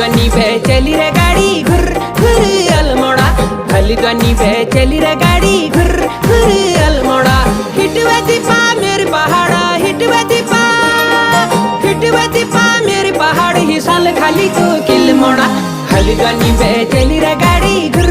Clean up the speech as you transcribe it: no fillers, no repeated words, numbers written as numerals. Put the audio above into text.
ध्वनि पे चली रे गाड़ी घुर घुर अल्मोड़ा, खाली ध्वनि पे चली रे गाड़ी घुर घुर अल्मोड़ा। हिटवे दीपा मेरे पहाड़ा, हिटवे दीपा मेरे पहाड़ ही साल खाली को किल मोड़ा, खाली ध्वनि पे चली रे गाड़ी घुर